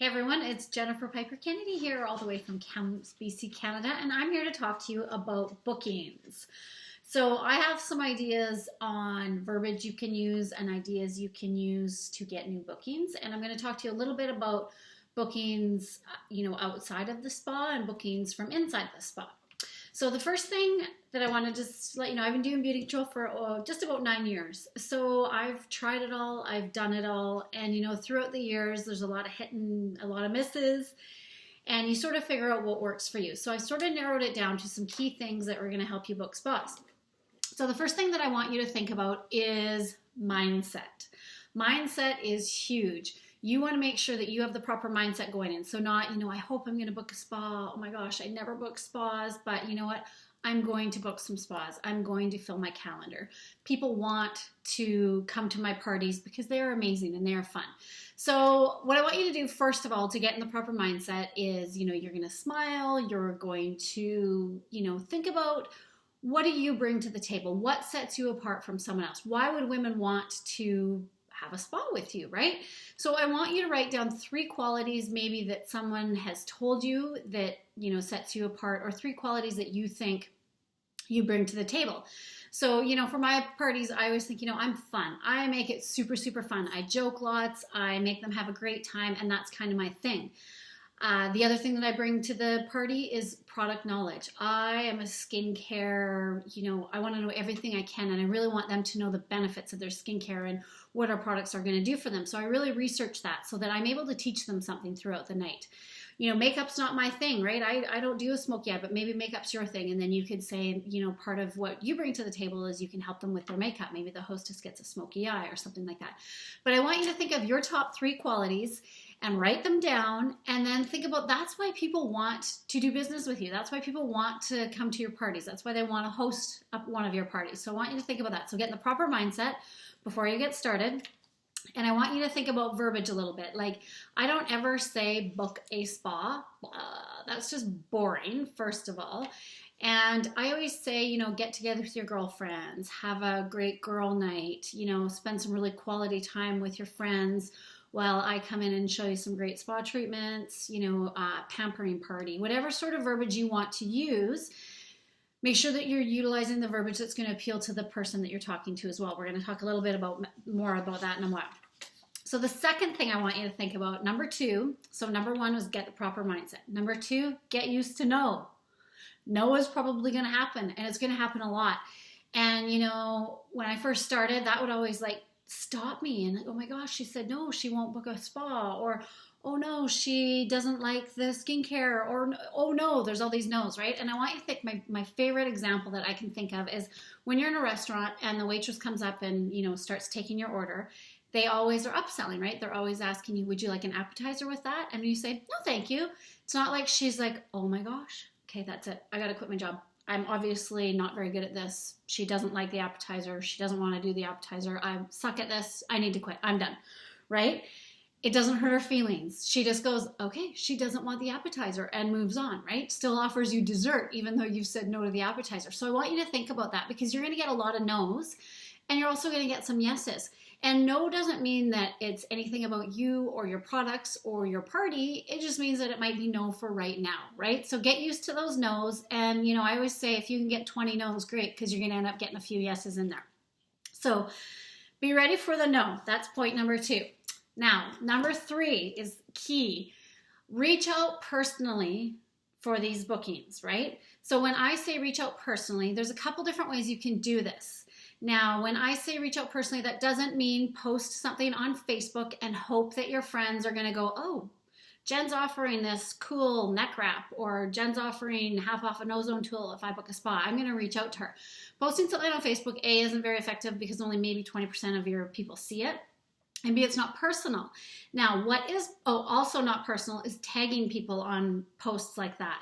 Hey everyone, it's Jennifer Piper Kennedy here, all the way from Kamloops, BC, Canada, and I'm here to talk to you about bookings. So I have some ideas on verbiage you can use and ideas you can use to get new bookings, and I'm going to talk to you a little bit about bookings, outside of the spa and bookings from inside the spa. So the first thing that I want to just let you know, I've been doing beauty control for just about 9 years. So I've tried it all, I've done it all, and throughout the years, there's a lot of hit and a lot of misses, and you sort of figure out what works for you. So I sort of narrowed it down to some key things that are going to help you book spas. So the first thing that I want you to think about is mindset. Mindset is huge. You want to make sure that you have the proper mindset going in. So not, I hope I'm going to book a spa. Oh my gosh, I never book spas, but you know what? I'm going to book some spas. I'm going to fill my calendar. People want to come to my parties because they are amazing and they are fun. So what I want you to do, first of all, to get in the proper mindset is, you're going to smile. You're going to, think about, what do you bring to the table? What sets you apart from someone else? Why would women want to have a spa with you, right? So I want you to write down 3 qualities maybe that someone has told you that, sets you apart, or 3 qualities that you think you bring to the table. So, for my parties, I always think, I'm fun. I make it super, super fun. I joke lots. I make them have a great time, and that's kind of my thing. The other thing that I bring to the party is product knowledge. I am a skincare, I want to know everything I can, and I really want them to know the benefits of their skincare and what our products are going to do for them. So I really research that so that I'm able to teach them something throughout the night. Makeup's not my thing, right? I don't do a smoky eye, but maybe makeup's your thing. And then you could say, part of what you bring to the table is you can help them with their makeup. Maybe the hostess gets a smoky eye or something like that. But I want you to think of your top 3 qualities and write them down, and then think about, that's why people want to do business with you. That's why people want to come to your parties. That's why they want to host up one of your parties. So I want you to think about that. So get in the proper mindset before you get started. And I want you to think about verbiage a little bit. Like, I don't ever say book a spa. That's just boring, first of all. And I always say, get together with your girlfriends, have a great girl night, spend some really quality time with your friends while I come in and show you some great spa treatments, pampering party, whatever sort of verbiage you want to use. Make sure that you're utilizing the verbiage that's going to appeal to the person that you're talking to as well. We're going to talk a little bit more about that in a while. So the second thing I want you to think about, number 2, so number 1 was get the proper mindset. Number 2, get used to no. No is probably going to happen, and it's going to happen a lot. And, when I first started, that would always stop me and oh my gosh, she said no, she won't book a spa, or oh no, she doesn't like the skincare, or oh no, there's all these no's, right? And I want you to think, my favorite example that I can think of is when you're in a restaurant and the waitress comes up and starts taking your order. They always are upselling, right? They're always asking you, would you like an appetizer with that? And you say, no, thank you. It's not like she's like, oh my gosh, okay, that's it. I got to quit my job. I'm obviously not very good at this. She doesn't like the appetizer. She doesn't want to do the appetizer. I suck at this. I need to quit. I'm done, right? It doesn't hurt her feelings. She just goes, okay, she doesn't want the appetizer, and moves on, right? Still offers you dessert even though you've said no to the appetizer. So I want you to think about that, because you're going to get a lot of no's, and you're also going to get some yeses. And no doesn't mean that it's anything about you or your products or your party. It just means that it might be no for right now, right? So get used to those no's. And, I always say if you can get 20 no's, great, because you're going to end up getting a few yeses in there. So be ready for the no. That's point number 2. Now, number 3 is key. Reach out personally for these bookings, right? So when I say reach out personally, there's a couple different ways you can do this. Now, when I say reach out personally, that doesn't mean post something on Facebook and hope that your friends are going to go, oh, Jen's offering this cool neck wrap, or Jen's offering half off an ozone tool if I book a spa. I'm going to reach out to her. Posting something on Facebook, A, isn't very effective because only maybe 20% of your people see it. And B, it's not personal. Now, what is also not personal is tagging people on posts like that.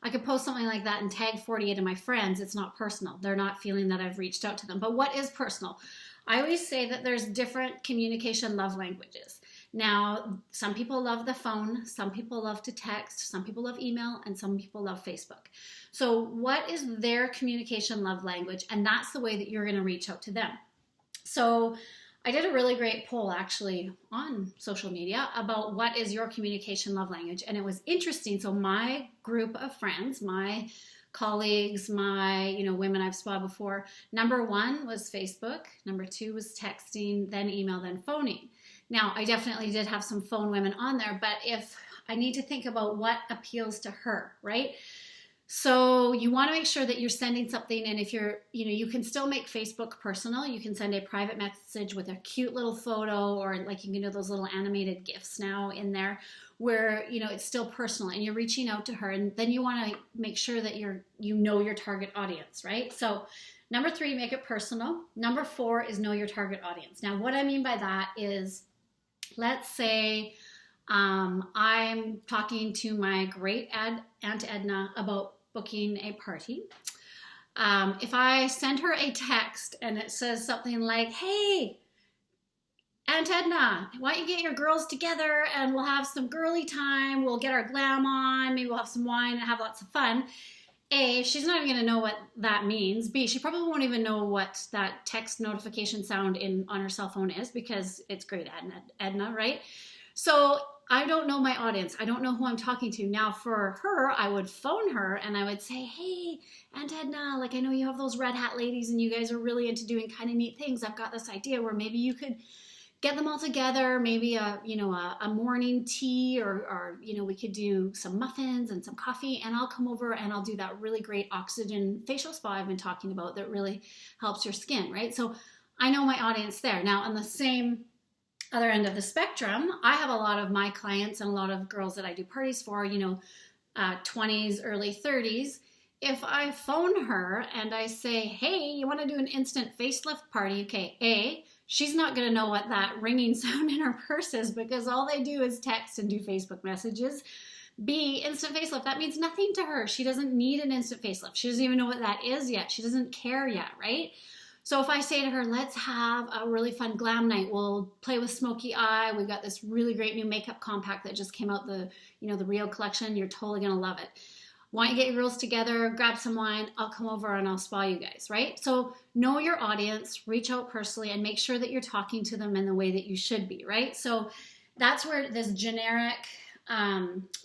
I could post something like that and tag 48 of my friends. It's not personal. They're not feeling that I've reached out to them. But what is personal? I always say that there's different communication love languages. Now, some people love the phone, some people love to text, some people love email, and some people love Facebook. So what is their communication love language? And that's the way that you're going to reach out to them. So I did a really great poll actually on social media about what is your communication love language. And it was interesting. So my group of friends, my colleagues, my, women I've spotted before, number one was Facebook, number two was texting, then email, then phoning. Now, I definitely did have some phone women on there, but if I need to think about what appeals to her, right? So you want to make sure that you're sending something, and if you're, you can still make Facebook personal. You can send a private message with a cute little photo, or like you can do those little animated GIFs now in there where, it's still personal and you're reaching out to her. And then you want to make sure that you know your target audience, right? So number 3, make it personal. Number 4 is know your target audience. Now, what I mean by that is, let's say I'm talking to my great Aunt Edna about booking a party. If I send her a text and it says something like, hey, Aunt Edna, why don't you get your girls together and we'll have some girly time, we'll get our glam on, maybe we'll have some wine and have lots of fun. A, she's not even going to know what that means. B, she probably won't even know what that text notification sound on her cell phone is, because it's great Edna, right? So I don't know my audience. I don't know who I'm talking to. Now for her, I would phone her and I would say, hey, Aunt Edna, like I know you have those red hat ladies and you guys are really into doing kind of neat things. I've got this idea where maybe you could get them all together, maybe a morning tea, or we could do some muffins and some coffee, and I'll come over and I'll do that really great oxygen facial spa I've been talking about that really helps your skin, right? So I know my audience there. Now on the same other end of the spectrum, I have a lot of my clients and a lot of girls that I do parties for, 20s, early 30s. If I phone her and I say, hey, you want to do an instant facelift party? Okay, A, she's not going to know what that ringing sound in her purse is, because all they do is text and do Facebook messages. B, instant facelift, that means nothing to her. She doesn't need an instant facelift. She doesn't even know what that is yet. She doesn't care yet, right? So if I say to her, let's have a really fun glam night, we'll play with smoky eye. We've got this really great new makeup compact that just came out, the Rio collection. You're totally going to love it. Why don't you get your girls together, grab some wine, I'll come over and I'll spa you guys, right? So know your audience, reach out personally, and make sure that you're talking to them in the way that you should be, right? So that's where this generic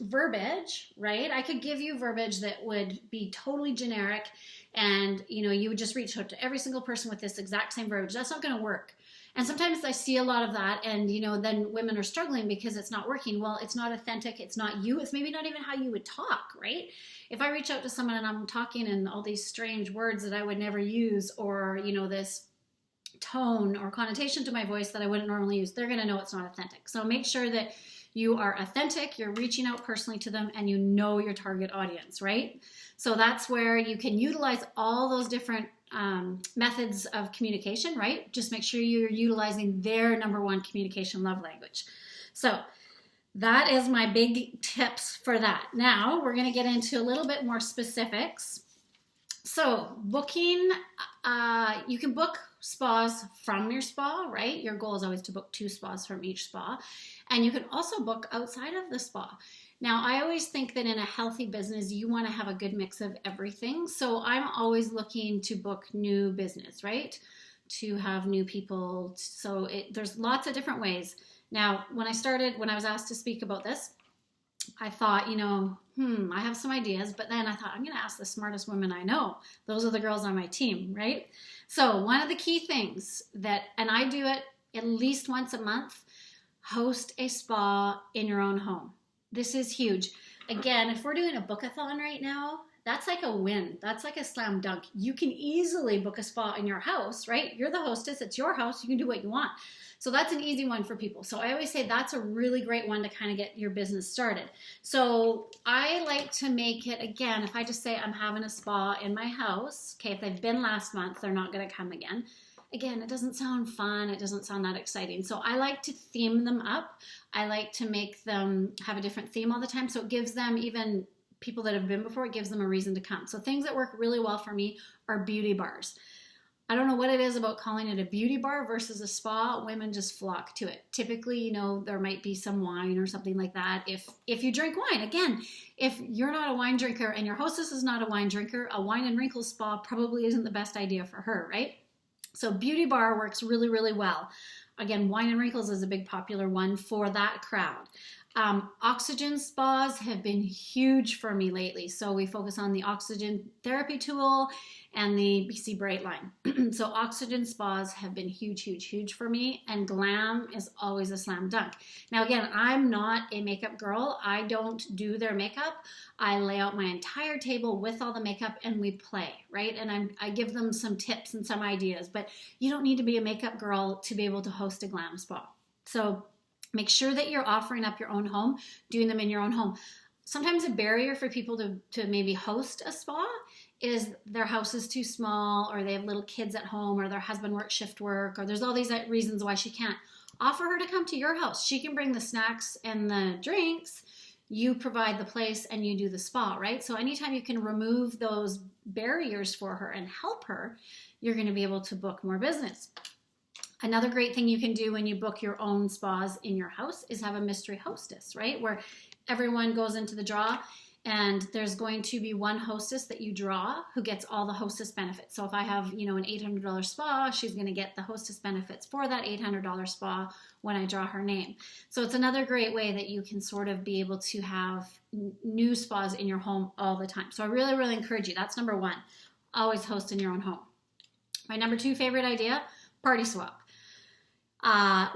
verbiage, right? I could give you verbiage that would be totally generic, and you would just reach out to every single person with this exact same verbiage. That's not going to work. And sometimes I see a lot of that, and then women are struggling because it's not working. Well, it's not authentic, it's not you, it's maybe not even how you would talk, right? If I reach out to someone and I'm talking in all these strange words that I would never use, or this tone or connotation to my voice that I wouldn't normally use, they're going to know it's not authentic. So make sure that you are authentic, you're reaching out personally to them, and you know your target audience, right? So that's where you can utilize all those different methods of communication, right? Just make sure you're utilizing their number one communication love language. So that is my big tips for that. Now we're going to get into a little bit more specifics. So booking, you can book spas from your spa, right? Your goal is always to book 2 spas from each spa. And you can also book outside of the spa. Now, I always think that in a healthy business, you want to have a good mix of everything. So I'm always looking to book new business, right? To have new people. So there's lots of different ways. Now, when I was asked to speak about this, I thought, I have some ideas, but then I thought, I'm going to ask the smartest women I know. Those are the girls on my team, right? So one of the key things and I do it at least once a month, host a spa in your own home. This is huge. Again, if we're doing a book-a-thon right now, that's like a win. That's like a slam dunk. You can easily book a spa in your house, right? You're the hostess. It's your house. You can do what you want. So that's an easy one for people. So I always say that's a really great one to kind of get your business started. So I like to make it, again, if I just say I'm having a spa in my house, okay, if they've been last month, they're not going to come again. Again, it doesn't sound fun. It doesn't sound that exciting. So I like to theme them up. I like to make them have a different theme all the time. So it gives them, even people that have been before, it gives them a reason to come. So things that work really well for me are beauty bars. I don't know what it is about calling it a beauty bar versus a spa. Women just flock to it. Typically, there might be some wine or something like that. If you drink wine, again, if you're not a wine drinker and your hostess is not a wine drinker, a wine and wrinkles spa probably isn't the best idea for her, right? So beauty bar works really, really well. Again, Wine and Wrinkles is a big popular one for that crowd. Oxygen spas have been huge for me lately. So we focus on the oxygen therapy tool and the BC Bright line. So oxygen spas have been huge, huge, huge for me. And glam is always a slam dunk. Now, again, I'm not a makeup girl. I don't do their makeup. I lay out my entire table with all the makeup and we play, right? And I give them some tips and some ideas, but you don't need to be a makeup girl to be able to host a glam spa. So make sure that you're offering up your own home, doing them in your own home. Sometimes a barrier for people to maybe host a spa is their house is too small, or they have little kids at home, or their husband works shift work, or there's all these reasons why she can't. Offer her to come to your house. She can bring the snacks and the drinks. You provide the place and you do the spa, right? So anytime you can remove those barriers for her and help her, you're going to be able to book more business. Another great thing you can do when you book your own spas in your house is have a mystery hostess, right? Where everyone goes into the draw and there's going to be one hostess that you draw who gets all the hostess benefits. So if I have, an $800 spa, she's going to get the hostess benefits for that $800 spa when I draw her name. So it's another great way that you can sort of be able to have new spas in your home all the time. So I really, really encourage you. That's number one. Always host in your own home. My number two favorite idea, party swap.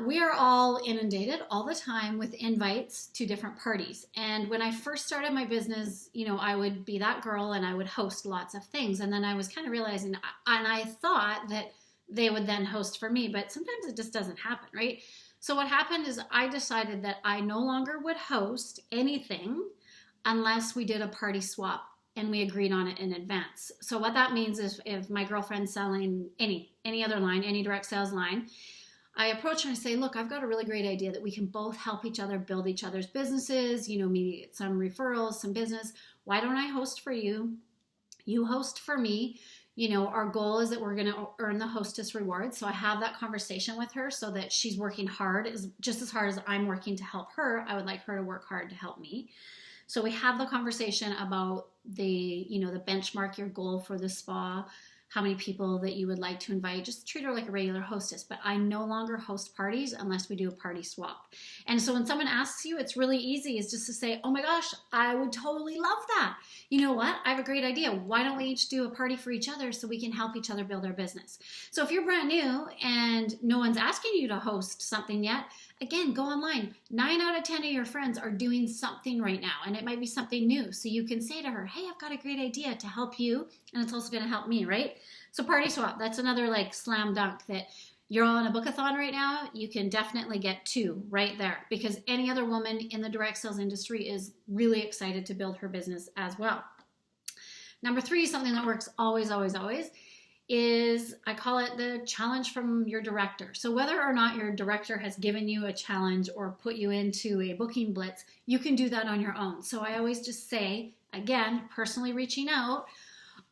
We are all inundated all the time with invites to different parties. And when I first started my business, I would be that girl and I would host lots of things. And then I was kind of realizing, and I thought that they would then host for me, but sometimes it just doesn't happen, right? So what happened is I decided that I no longer would host anything unless we did a party swap and we agreed on it in advance. So what that means is if my girlfriend's selling any other line, any direct sales line, I approach her and say, look, I've got a really great idea that we can both help each other build each other's businesses, maybe get some referrals, some business. Why don't I host for you? You host for me. Our goal is that we're going to earn the hostess reward. So I have that conversation with her so that she's working hard, just as hard as I'm working to help her. I would like her to work hard to help me. So we have the conversation about the benchmark, your goal for the spa, how many people that you would like to invite. Just treat her like a regular hostess. But I no longer host parties unless we do a party swap. And so when someone asks you, it's really easy. It's just to say, oh my gosh, I would totally love that. You know what? I have a great idea. Why don't we each do a party for each other so we can help each other build our business? So if you're brand new and no one's asking you to host something yet, again, go online. 9 out of 10 of your friends are doing something right now, and it might be something new. So you can say to her, hey, I've got a great idea to help you, and it's also going to help me, right? So party swap, that's another slam dunk that you're all in a bookathon right now. You can definitely get 2 right there, because any other woman in the direct sales industry is really excited to build her business as well. Number 3, something that works always, always, always, is I call it the challenge from your director. So whether or not your director has given you a challenge or put you into a booking blitz, you can do that on your own. So I always just say, again, personally reaching out,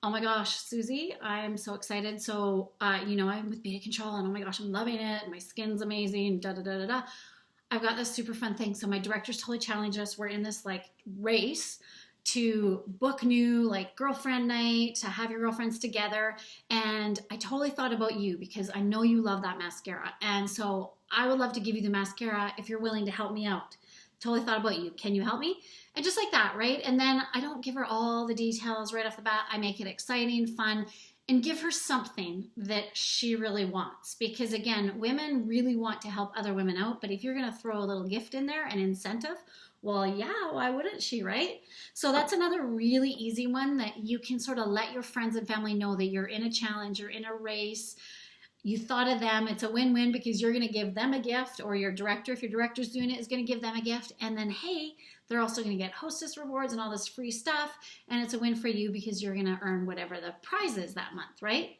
oh my gosh, Susie, I'm so excited. So, I'm with Beta Control and oh my gosh, I'm loving it. My skin's amazing, da, da, da, da, da. I've got this super fun thing. So my director's totally challenged us. We're in this race to book new girlfriend night, to have your girlfriends together. And I totally thought about you because I know you love that mascara. And so I would love to give you the mascara if you're willing to help me out. Totally thought about you. Can you help me? And just like that, right? And then I don't give her all the details right off the bat. I make it exciting, fun, and give her something that she really wants. Because again, women really want to help other women out. But if you're going to throw a little gift in there, an incentive, well, yeah, why wouldn't she, right? So that's another really easy one that you can sort of let your friends and family know that you're in a challenge, you're in a race, you thought of them. It's a win-win because you're going to give them a gift, or your director, if your director's doing it, is going to give them a gift. And then, hey, they're also going to get hostess rewards and all this free stuff. And it's a win for you because you're going to earn whatever the prize is that month, right?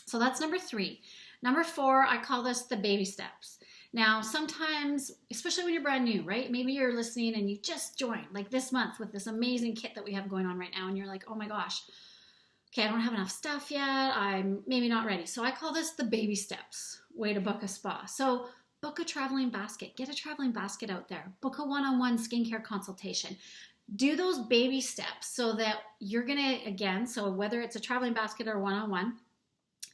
So that's number 3. Number 4, I call this the baby steps. Now, sometimes, especially when you're brand new, right? Maybe you're listening and you just joined, this month with this amazing kit that we have going on right now. And you're like, oh my gosh, okay, I don't have enough stuff yet. I'm maybe not ready. So I call this the baby steps way to book a spa. So book a traveling basket. Get a traveling basket out there. Book a one-on-one skincare consultation. Do those baby steps so that you're going to, again, so whether it's a traveling basket or one-on-one,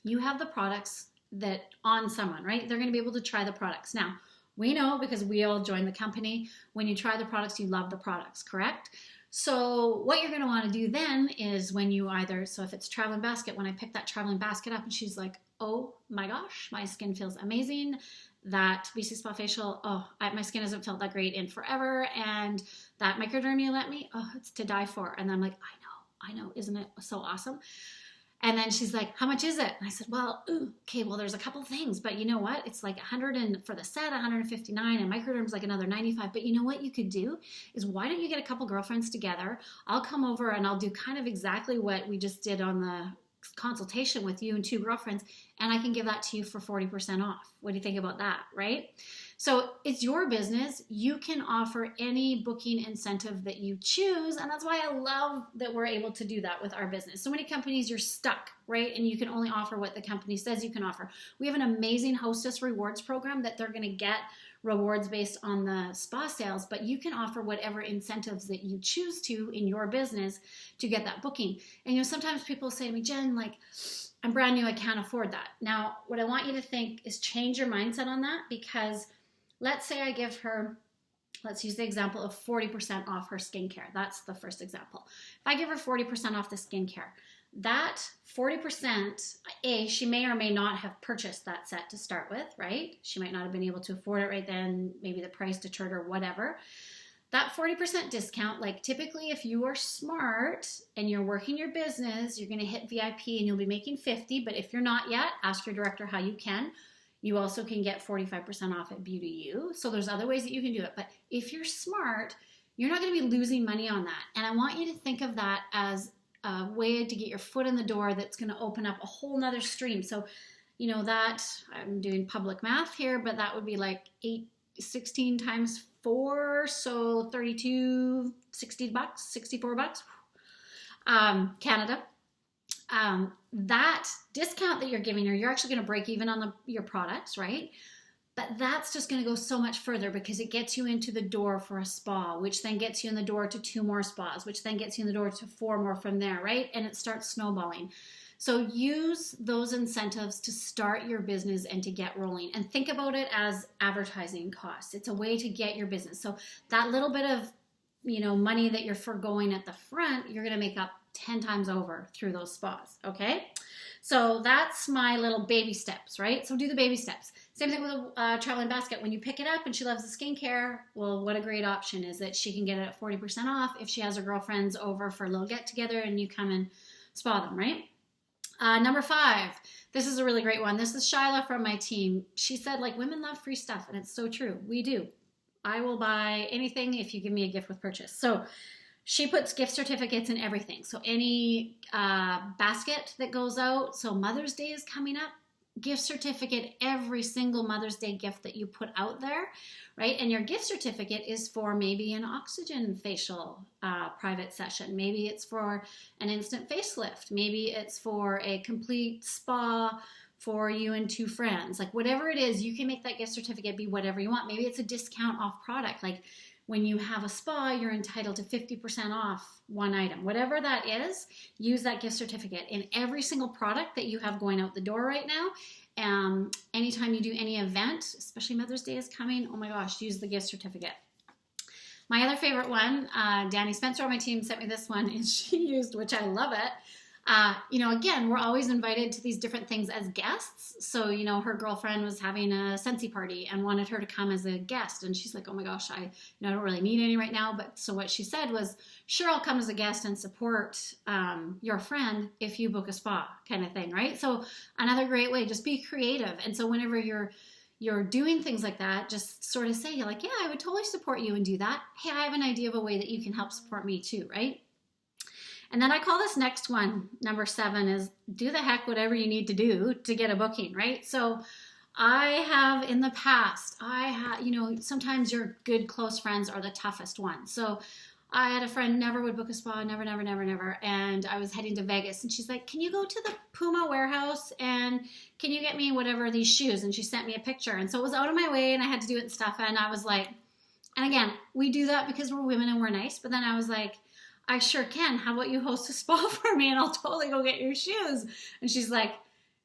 you have the products that on someone, right? They're going to be able to try the products. Now, we know because we all joined the company, when you try the products, you love the products, correct? So what you're going to want to do then is when you either, so if it's traveling basket, when I pick that traveling basket up and she's like, oh my gosh, my skin feels amazing. That BC Spa facial, my skin hasn't felt that great in forever. And that microderm you let me, it's to die for. And I'm like, I know, isn't it so awesome? And then she's like, how much is it? And I said, well, okay, well, there's a couple things, but you know what? It's like 100 and for the set, 159, and microderm's like another 95. But you know what you could do is why don't you get a couple girlfriends together? I'll come over and I'll do kind of exactly what we just did on the consultation with you and 2 girlfriends, and I can give that to you for 40% off. What do you think about that, right? So it's your business. You can offer any booking incentive that you choose, and that's why I love that we're able to do that with our business. So many companies, you're stuck, right? And you can only offer what the company says you can offer. We have an amazing hostess rewards program that they're going to get rewards based on the spa sales, but you can offer whatever incentives that you choose to in your business to get that booking. And you know, sometimes people say to me, Jen, like, I'm brand new, I can't afford that. Now, what I want you to think is change your mindset on that, because let's say I give her, let's use the example of 40% off her skincare. That's the first example. If I give her 40% off the skincare, that 40%, she may or may not have purchased that set to start with, right? She might not have been able to afford it right then. Maybe the price deterred her, whatever. That 40% discount, like typically if you are smart and you're working your business, you're going to hit VIP and you'll be making 50. But if you're not yet, ask your director how you can. You also can get 45% off at Beauty U. So there's other ways that you can do it. But if you're smart, you're not going to be losing money on that. And I want you to think of that as a way to get your foot in the door that's going to open up a whole nother stream. So, you know, that I'm doing public math here, but that would be like 16 times 4, so 32, 60 bucks, 64 bucks, Canada. That discount that you're giving her, you're actually going to break even on your products, right? But that's just going to go so much further because it gets you into the door for a spa, which then gets you in the door to 2 more spas, which then gets you in the door to 4 more from there, right? And it starts snowballing. So use those incentives to start your business and to get rolling. And think about it as advertising costs. It's a way to get your business. So that little bit of, you know, money that you're foregoing at the front, you're going to make up 10 times over through those spas, okay? So that's my little baby steps, right? So do the baby steps. Same thing with a traveling basket. When you pick it up and she loves the skincare, well, what a great option is that she can get it at 40% off if she has her girlfriends over for a little get-together and you come and spa them, right? Number 5, this is a really great one. This is Shyla from my team. She said, like, women love free stuff, and it's so true. We do. I will buy anything if you give me a gift with purchase. So she puts gift certificates in everything. So any basket that goes out, so Mother's Day is coming up, gift certificate, every single Mother's Day gift that you put out there, right? And your gift certificate is for maybe an oxygen facial private session. Maybe it's for an instant facelift. Maybe it's for a complete spa for you and 2 friends. Like whatever it is, you can make that gift certificate be whatever you want. Maybe it's a discount off product. Like when you have a spa, you're entitled to 50% off one item. Whatever that is, use that gift certificate in every single product that you have going out the door right now. Anytime you do any event, especially Mother's Day is coming, oh my gosh, use the gift certificate. My other favorite one, Danny Spencer on my team sent me this one, and she used, which I love it. You know, again, we're always invited to these different things as guests. So, you know, her girlfriend was having a Scentsy party and wanted her to come as a guest. And she's like, oh my gosh, I don't really need any right now. But so what she said was, sure, I'll come as a guest and support your friend if you book a spa kind of thing, right? So another great way, just be creative. And so whenever you're doing things like that, just sort of say, you're like, yeah, I would totally support you and do that. Hey, I have an idea of a way that you can help support me too, right? And then I call this next one, number 7, is do the heck whatever you need to do to get a booking, right? So I have in the past, you know, sometimes your good close friends are the toughest ones. So I had a friend never would book a spa, never. And I was heading to Vegas and she's like, can you go to the Puma warehouse and can you get me whatever these shoes? And she sent me a picture. And so it was out of my way and I had to do it and stuff. And I was like, and again, we do that because we're women and we're nice. But then I was like, I sure can. How about you host a spa for me and I'll totally go get your shoes? And she's like,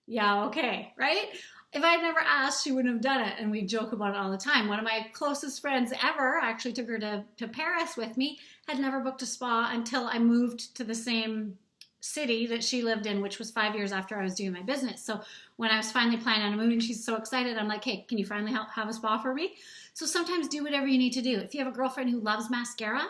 yeah, okay, right? If I'd never asked, she wouldn't have done it. And we joke about it all the time. One of my closest friends ever, I actually took her to Paris with me, had never booked a spa until I moved to the same city that she lived in, which was 5 years after I was doing my business. So when I was finally planning on moving, she's so excited. I'm like, hey, can you finally have a spa for me? So sometimes do whatever you need to do. If you have a girlfriend who loves mascara,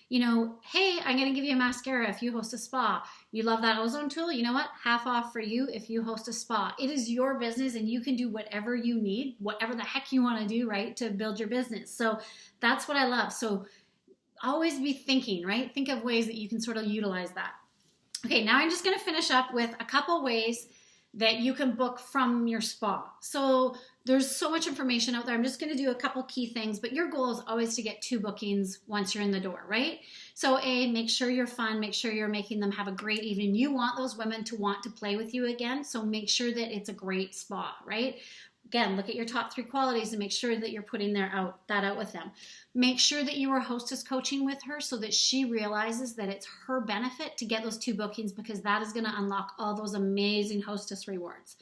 you know, hey, I'm going to give you a mascara if you host a spa. You love that ozone tool? You know what? Half off for you if you host a spa. It is your business and you can do whatever you need, whatever the heck you want to do, right, to build your business. So that's what I love. So always be thinking, right? Think of ways that you can sort of utilize that. Okay, now I'm just going to finish up with a couple ways that you can book from your spa. So there's so much information out there. I'm just going to do a couple key things, but your goal is always to get 2 bookings once you're in the door, right? So make sure you're fun, make sure you're making them have a great evening. You want those women to want to play with you again, so make sure that it's a great spa, right? Again, look at your top 3 qualities and make sure that you're putting that out with them. Make sure that you are hostess coaching with her so that she realizes that it's her benefit to get those 2 bookings, because that is going to unlock all those amazing hostess rewards.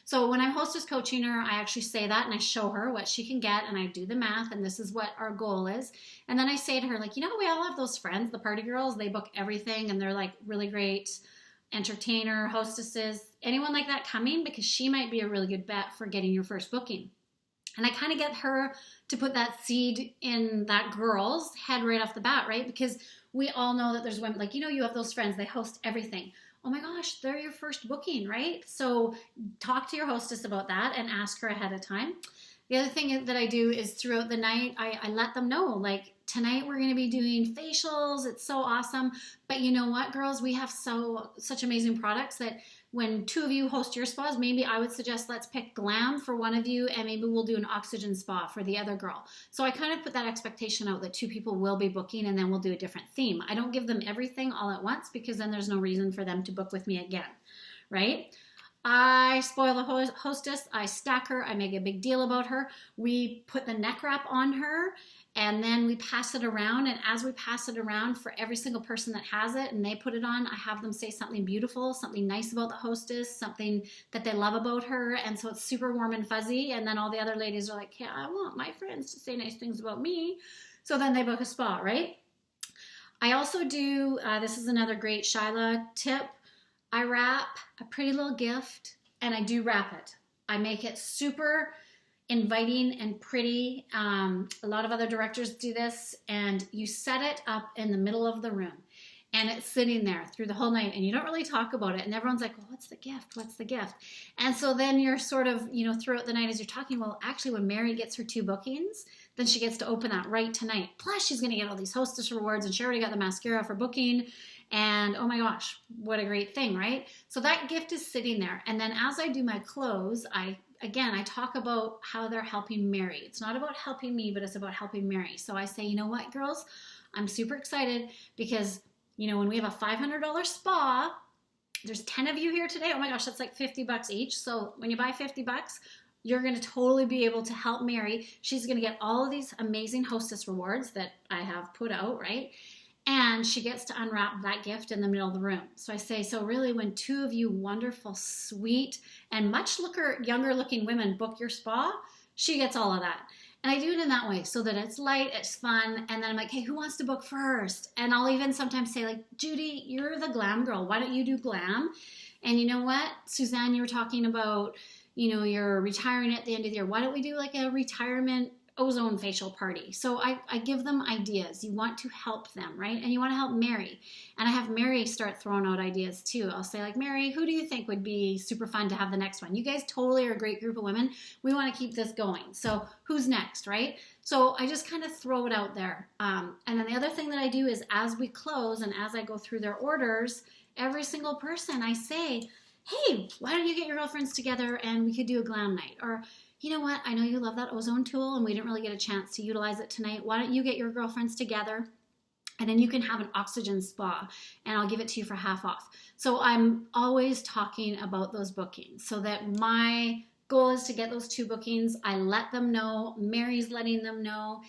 So when I'm hostess coaching her, I actually say that and I show her what she can get and I do the math and this is what our goal is. And then I say to her, like, you know, we all have those friends, the party girls, they book everything and they're like really great entertainer, hostesses, anyone like that coming, because she might be a really good bet for getting your first booking. And I kind of get her to put that seed in that girl's head right off the bat, right? Because we all know that there's women, like, you know, you have those friends, they host everything. Oh my gosh, they're your first booking, right? So talk to your hostess about that and ask her ahead of time. The other thing that I do is throughout the night, I let them know, like, tonight we're going to be doing facials. It's so awesome. But you know what, girls? We have such amazing products that when 2 of you host your spas, maybe I would suggest let's pick glam for one of you and maybe we'll do an oxygen spa for the other girl. So I kind of put that expectation out that 2 people will be booking and then we'll do a different theme. I don't give them everything all at once because then there's no reason for them to book with me again, right? I spoil the hostess, I stack her, I make a big deal about her. We put the neck wrap on her and then we pass it around. And as we pass it around for every single person that has it and they put it on, I have them say something beautiful, something nice about the hostess, something that they love about her. And so it's super warm and fuzzy. And then all the other ladies are like, yeah, I want my friends to say nice things about me. So then they book a spa, right? I also do, this is another great Shyla tip. I wrap a pretty little gift and I do wrap it. I make it super inviting and pretty. A lot of other directors do this and you set it up in the middle of the room and it's sitting there through the whole night and you don't really talk about it and everyone's like, well, what's the gift? What's the gift? And so then you're sort of, you know, throughout the night as you're talking, well, actually when Mary gets her 2 bookings, then she gets to open that right tonight. Plus she's going to get all these hostess rewards and she already got the mascara for booking. And oh my gosh, what a great thing, right? So that gift is sitting there. And then as I do my close, I talk about how they're helping Mary. It's not about helping me, but it's about helping Mary. So I say, you know what, girls? I'm super excited because, you know, when we have a $500 spa, there's 10 of you here today. Oh my gosh, that's like $50 each. So when you buy $50, you're going to totally be able to help Mary. She's going to get all of these amazing hostess rewards that I have put out, right? And she gets to unwrap that gift in the middle of the room. So I say, so really when 2 of you wonderful, sweet, and much younger looking women book your spa, she gets all of that. And I do it in that way so that it's light, it's fun. And then I'm like, hey, who wants to book first? And I'll even sometimes say like, Judy, you're the glam girl. Why don't you do glam? And you know what? Suzanne, you were talking about, you know, you're retiring at the end of the year. Why don't we do like a retirement ozone facial party? So I give them ideas. You want to help them, right? And you want to help Mary. And I have Mary start throwing out ideas too. I'll say like, Mary, who do you think would be super fun to have the next one? You guys totally are a great group of women. We want to keep this going. So who's next, right? So I just kind of throw it out there. And then the other thing that I do is as we close and as I go through their orders, every single person I say, hey, why don't you get your girlfriends together and we could do a glam night? Or, you know what, I know you love that ozone tool and we didn't really get a chance to utilize it tonight. Why don't you get your girlfriends together and then you can have an oxygen spa and I'll give it to you for half off. So I'm always talking about those bookings so that my goal is to get those 2 bookings. I let them know, Mary's letting them know,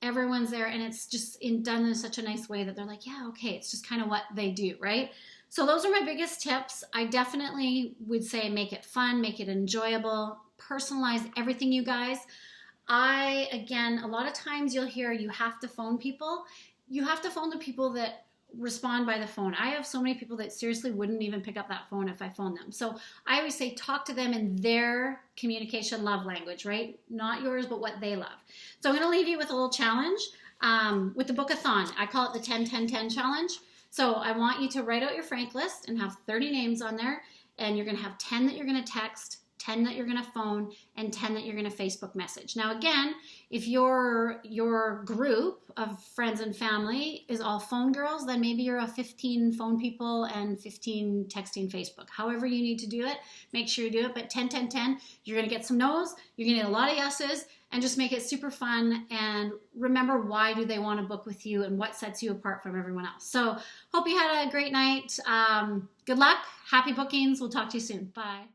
everyone's there, and it's just done in such a nice way that they're like, yeah, okay, it's just kind of what they do, right? So those are my biggest tips. I definitely would say make it fun, make it enjoyable. personalize everything, you guys. Again, a lot of times you'll hear you have to phone people. You have to phone the people that respond by the phone. I have so many people that seriously wouldn't even pick up that phone if I phoned them. So I always say talk to them in their communication love language, right? Not yours, but what they love. So I'm going to leave you with a little challenge with the book-a-thon. I call it the 10-10-10 challenge. So I want you to write out your frank list and have 30 names on there, and you're going to have 10 that you're going to text, 10 that you're going to phone, and 10 that you're going to Facebook message. Now, again, if your group of friends and family is all phone girls, then maybe you're a 15 phone people and 15 texting Facebook. However you need to do it, make sure you do it. But 10-10-10, you're going to get some no's, you're going to get a lot of yeses, and just make it super fun. And remember, why do they want to book with you and what sets you apart from everyone else? So hope you had a great night. Good luck. Happy bookings. We'll talk to you soon. Bye.